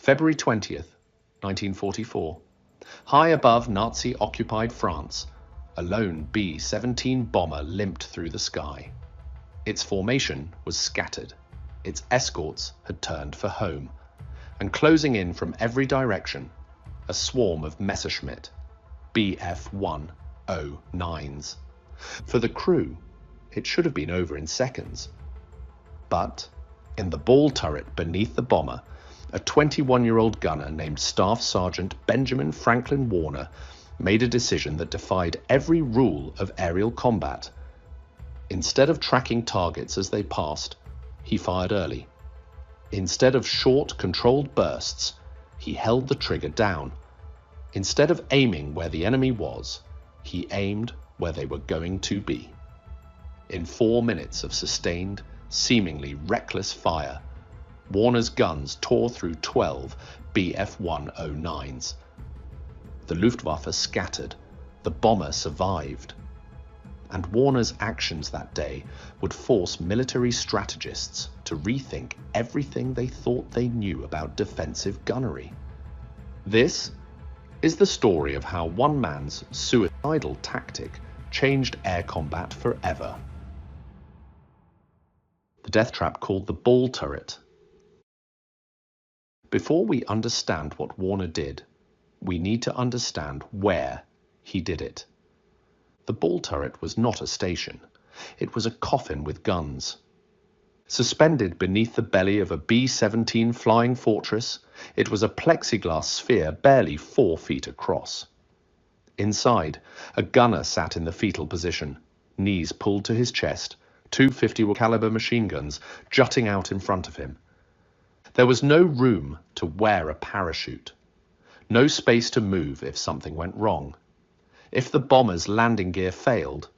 February 20th, 1944. High above Nazi-occupied France, a lone B-17 bomber limped through the sky. Its formation was scattered. Its escorts had turned for home. And closing in from every direction, a swarm of Messerschmitt Bf-109s. For the crew, it should have been over in seconds. But in the ball turret beneath the bomber, a 21-year-old gunner named Staff Sergeant Benjamin Franklin Warner made a decision that defied every rule of aerial combat. Instead of tracking targets as they passed, he fired early. Instead of short, controlled bursts, he held the trigger down. Instead of aiming where the enemy was, he aimed where they were going to be. In 4 minutes of sustained, seemingly reckless fire, Warner's guns tore through 12 Bf-109s. The Luftwaffe scattered. The bomber survived. And Warner's actions that day would force military strategists to rethink everything they thought they knew about defensive gunnery. This is the story of how one man's suicidal tactic changed air combat forever. The death trap called the ball turret. Before we understand what Warner did, we need to understand where he did it. The ball turret was not a station. It was a coffin with guns. Suspended beneath the belly of a B-17 flying fortress, it was a plexiglass sphere barely 4 feet across. Inside, a gunner sat in the fetal position, knees pulled to his chest, 250 caliber machine guns jutting out in front of him. There was no room to wear a parachute, no space to move if something went wrong. If the bomber's landing gear failed,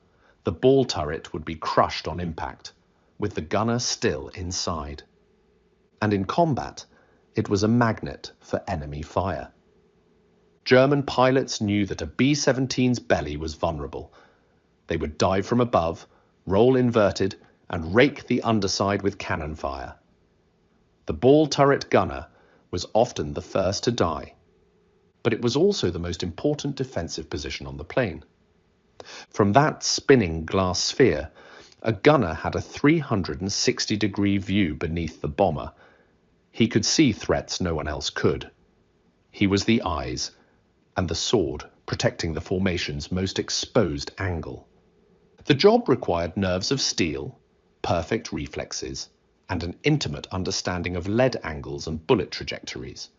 the ball turret would be crushed on impact, with the gunner still inside. And in combat, it was a magnet for enemy fire. German pilots knew that a B-17's belly was vulnerable. They would dive from above, roll inverted, and rake the underside with cannon fire. The ball turret gunner was often the first to die, but it was also the most important defensive position on the plane. From that spinning glass sphere, a gunner had a 360-degree view beneath the bomber. He could see threats no one else could. He was the eyes and the sword protecting the formation's most exposed angle. The job required nerves of steel, perfect reflexes, and an intimate understanding of lead angles and bullet trajectories.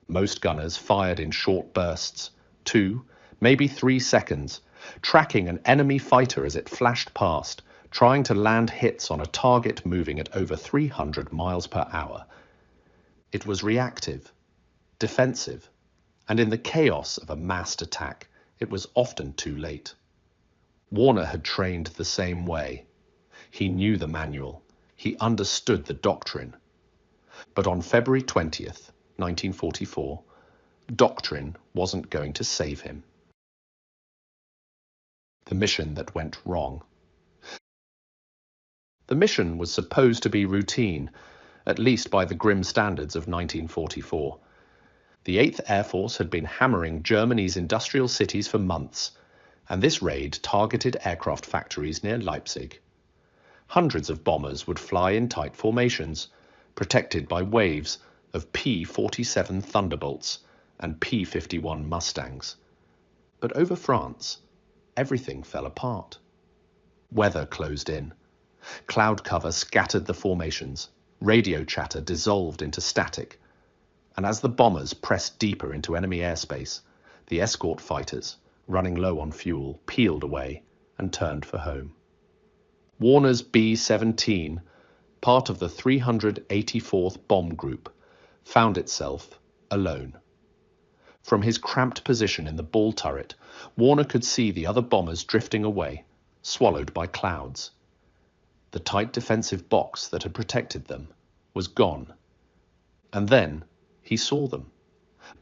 Most gunners fired in short bursts, 2, maybe 3 seconds, tracking an enemy fighter as it flashed past, trying to land hits on a target moving at over 300 miles per hour. It was reactive, defensive, and in the chaos of a massed attack, it was often too late. Warner had trained the same way. He knew the manual. He understood the doctrine. But on February 20th, 1944, doctrine wasn't going to save him. The mission that went wrong. The mission was supposed to be routine, at least by the grim standards of 1944. The 8th Air Force had been hammering Germany's industrial cities for months, and this raid targeted aircraft factories near Leipzig. Hundreds of bombers would fly in tight formations, protected by waves of P-47 Thunderbolts and P-51 Mustangs. But over France, everything fell apart. Weather closed in. Cloud cover scattered the formations. Radio chatter dissolved into static. And as the bombers pressed deeper into enemy airspace, the escort fighters, running low on fuel, peeled away and turned for home. Warner's B-17, part of the 384th Bomb Group, found itself alone. From his cramped position in the ball turret, Warner could see the other bombers drifting away, swallowed by clouds. The tight defensive box that had protected them was gone. And then he saw them,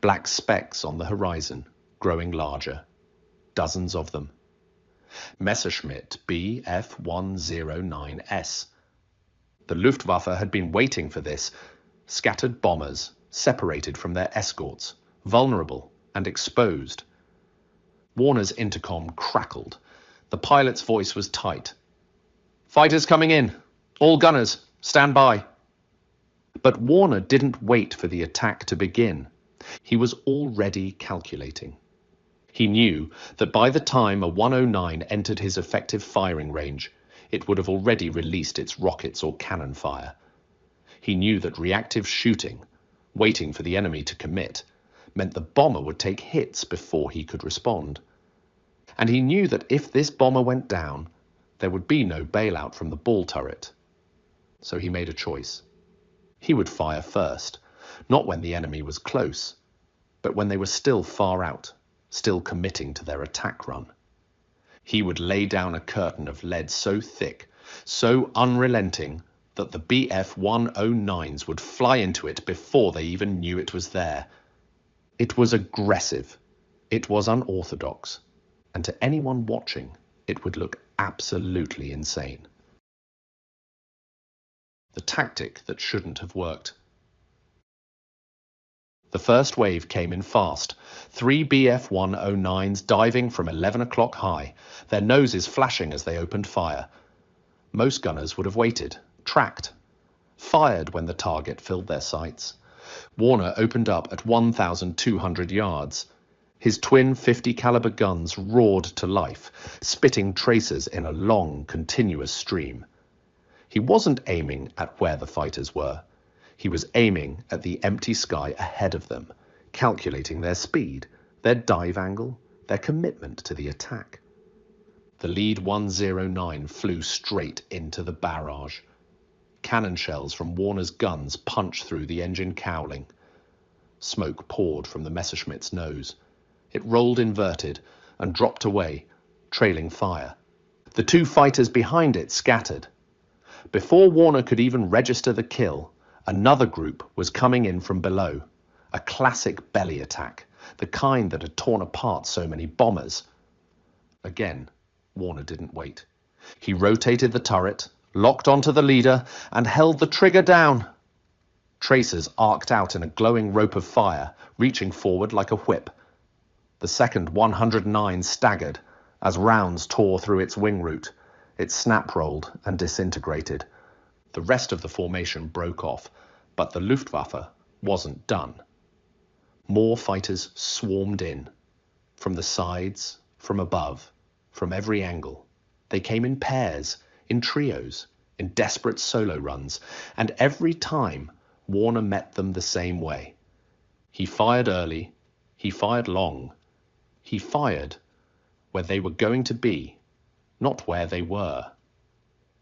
black specks on the horizon, growing larger, dozens of them. Messerschmitt Bf-109S. The Luftwaffe had been waiting for this. Scattered bombers, separated from their escorts, vulnerable and exposed. Warner's intercom crackled. The pilot's voice was tight. "Fighters coming in. All gunners, stand by." But Warner didn't wait for the attack to begin. He was already calculating. He knew that by the time a 109 entered his effective firing range, it would have already released its rockets or cannon fire. He knew that reactive shooting, waiting for the enemy to commit, meant the bomber would take hits before he could respond. And he knew that if this bomber went down, there would be no bailout from the ball turret. So he made a choice. He would fire first, not when the enemy was close, but when they were still far out, still committing to their attack run. He would lay down a curtain of lead so thick, so unrelenting, that the BF-109s would fly into it before they even knew it was there. It was aggressive. It was unorthodox. And to anyone watching, it would look absolutely insane. The tactic that shouldn't have worked. The first wave came in fast. 3 BF-109s diving from 11 o'clock high, their noses flashing as they opened fire. Most gunners would have waited, tracked, fired when the target filled their sights. Warner opened up at 1,200 yards. His twin 50 caliber guns roared to life, spitting tracers in a long, continuous stream. He wasn't aiming at where the fighters were. He was aiming at the empty sky ahead of them, calculating their speed, their dive angle, their commitment to the attack. The lead 109 flew straight into the barrage. Cannon shells from Warner's guns punched through the engine cowling. Smoke poured from the Messerschmitt's nose. It rolled inverted and dropped away, trailing fire. The two fighters behind it scattered. Before Warner could even register the kill, another group was coming in from below. A classic belly attack, the kind that had torn apart so many bombers. Again, Warner didn't wait. He rotated the turret, locked onto the leader, and held the trigger down. Tracers arced out in a glowing rope of fire, reaching forward like a whip. The second 109 staggered as rounds tore through its wing root. It snap-rolled and disintegrated. The rest of the formation broke off, but the Luftwaffe wasn't done. More fighters swarmed in. From the sides, from above, from every angle. They came in pairs, in trios, in desperate solo runs, and every time Warner met them the same way. He fired early, he fired long, he fired where they were going to be, not where they were.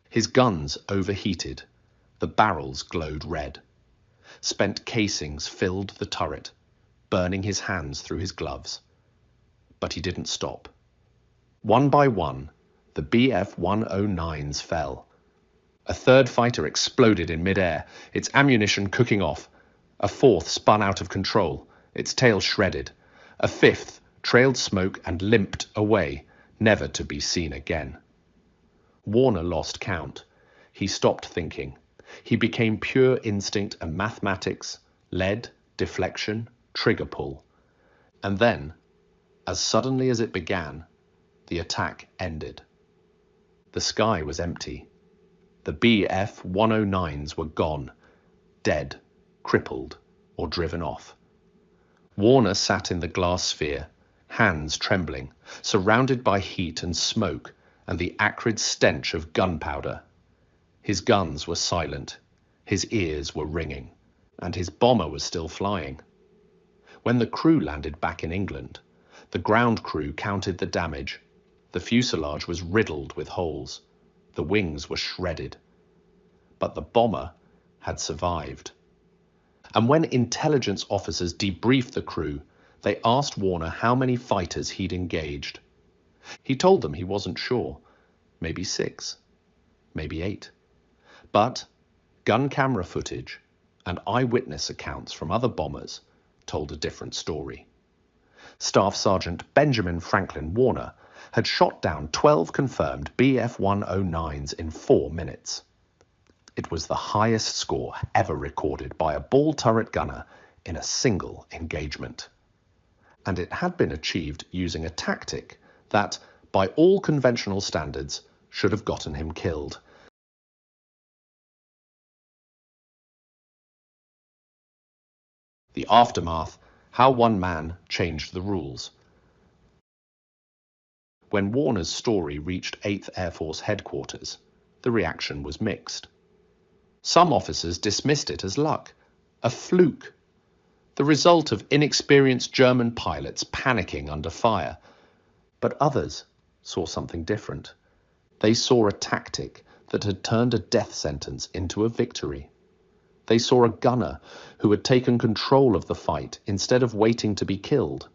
His guns overheated, the barrels glowed red. Spent casings filled the turret, burning his hands through his gloves. But he didn't stop. One by one, the BF-109s fell. A third fighter exploded in midair, its ammunition cooking off. A fourth spun out of control, its tail shredded. A fifth trailed smoke and limped away, never to be seen again. Warner lost count. He stopped thinking. He became pure instinct and mathematics, lead, deflection, trigger pull. And then, as suddenly as it began, the attack ended. The sky was empty. The BF-109s were gone, dead, crippled, or driven off. Warner sat in the glass sphere, hands trembling, surrounded by heat and smoke and the acrid stench of gunpowder. His guns were silent, his ears were ringing, and his bomber was still flying. When the crew landed back in England, the ground crew counted the damage. The fuselage was riddled with holes. The wings were shredded. But the bomber had survived. And when intelligence officers debriefed the crew, they asked Warner how many fighters he'd engaged. He told them he wasn't sure. Maybe 6, maybe 8. But gun camera footage and eyewitness accounts from other bombers told a different story. Staff Sergeant Benjamin Franklin Warner had shot down 12 confirmed BF-109s in 4 minutes. It was the highest score ever recorded by a ball turret gunner in a single engagement. And it had been achieved using a tactic that, by all conventional standards, should have gotten him killed. The aftermath, how one man changed the rules. When Warner's story reached 8th Air Force headquarters, the reaction was mixed. Some officers dismissed it as luck, a fluke, the result of inexperienced German pilots panicking under fire. But others saw something different. They saw a tactic that had turned a death sentence into a victory. They saw a gunner who had taken control of the fight instead of waiting to be killed.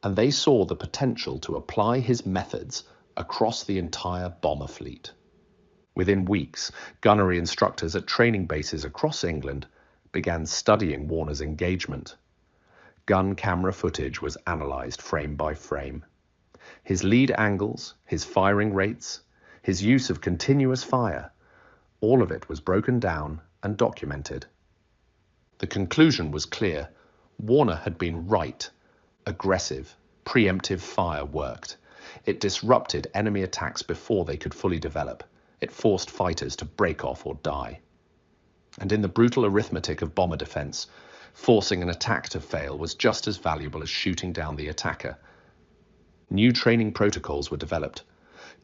And they saw the potential to apply his methods across the entire bomber fleet. Within weeks, gunnery instructors at training bases across England began studying Warner's engagement. Gun camera footage was analysed frame by frame. His lead angles, his firing rates, his use of continuous fire, all of it was broken down and documented. The conclusion was clear. Warner had been right. Aggressive, preemptive fire worked. It disrupted enemy attacks before they could fully develop. It forced fighters to break off or die. And in the brutal arithmetic of bomber defense, forcing an attack to fail was just as valuable as shooting down the attacker. New training protocols were developed.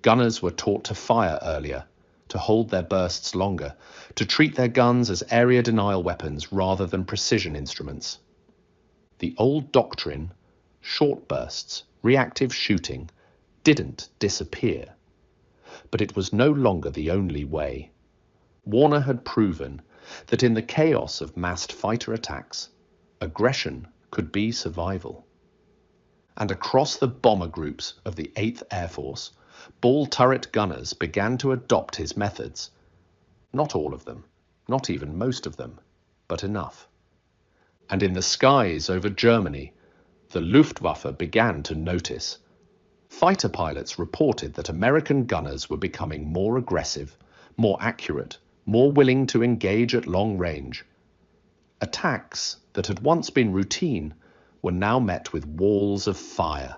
Gunners were taught to fire earlier, to hold their bursts longer, to treat their guns as area denial weapons rather than precision instruments. The old doctrine, short bursts, reactive shooting, didn't disappear. But it was no longer the only way. Warner had proven that in the chaos of massed fighter attacks, aggression could be survival. And across the bomber groups of the 8th Air Force, ball turret gunners began to adopt his methods. Not all of them, not even most of them, but enough. And in the skies over Germany, the Luftwaffe began to notice. Fighter pilots reported that American gunners were becoming more aggressive, more accurate, more willing to engage at long range. Attacks that had once been routine were now met with walls of fire.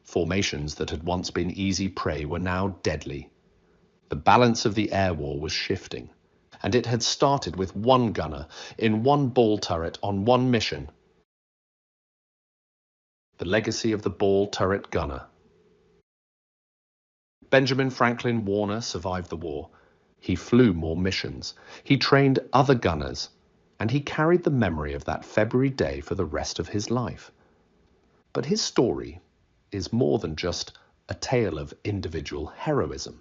Formations that had once been easy prey were now deadly. The balance of the air war was shifting, and it had started with one gunner in one ball turret on one mission. The legacy of the ball turret gunner. Benjamin Franklin Warner survived the war. He flew more missions. He trained other gunners, and he carried the memory of that February day for the rest of his life. But his story is more than just a tale of individual heroism.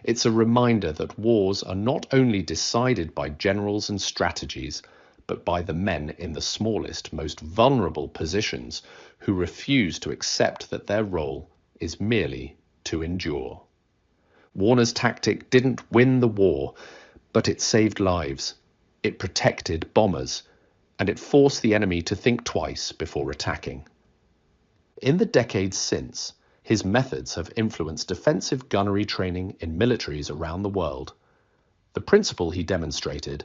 It's a reminder that wars are not only decided by generals and strategies, but by the men in the smallest, most vulnerable positions who refuse to accept that their role is merely to endure. Warner's tactic didn't win the war, but it saved lives. It protected bombers, and it forced the enemy to think twice before attacking. In the decades since, his methods have influenced defensive gunnery training in militaries around the world. The principle he demonstrated,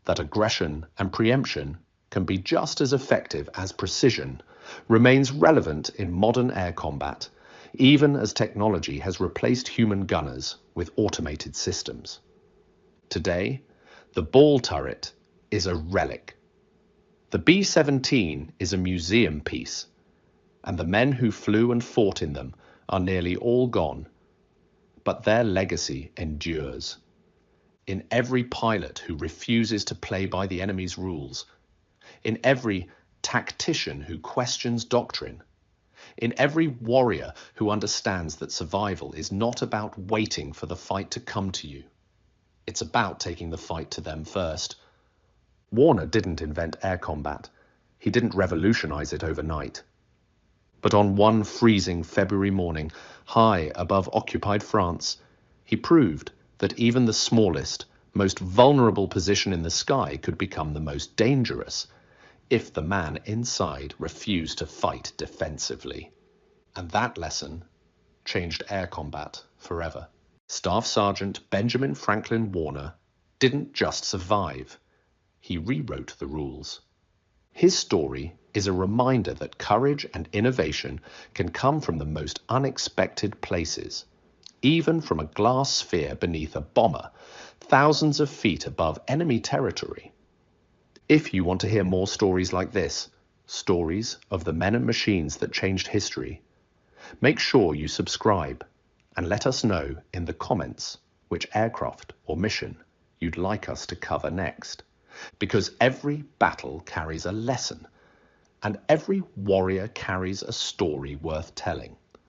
that aggression and preemption can be just as effective as precision, remains relevant in modern air combat, even as technology has replaced human gunners with automated systems. Today, the ball turret is a relic. The B-17 is a museum piece, and the men who flew and fought in them are nearly all gone. But their legacy endures. In every pilot who refuses to play by the enemy's rules, in every tactician who questions doctrine, in every warrior who understands that survival is not about waiting for the fight to come to you. It's about taking the fight to them first. Warner didn't invent air combat. He didn't revolutionize it overnight. But on one freezing February morning, high above occupied France, he proved that even the smallest, most vulnerable position in the sky could become the most dangerous if the man inside refused to fight defensively. And that lesson changed air combat forever. Staff Sergeant Benjamin Franklin Warner didn't just survive. He rewrote the rules. His story is a reminder that courage and innovation can come from the most unexpected places, even from a glass sphere beneath a bomber, thousands of feet above enemy territory. If you want to hear more stories like this, stories of the men and machines that changed history, make sure you subscribe and let us know in the comments which aircraft or mission you'd like us to cover next. Because every battle carries a lesson, and every warrior carries a story worth telling.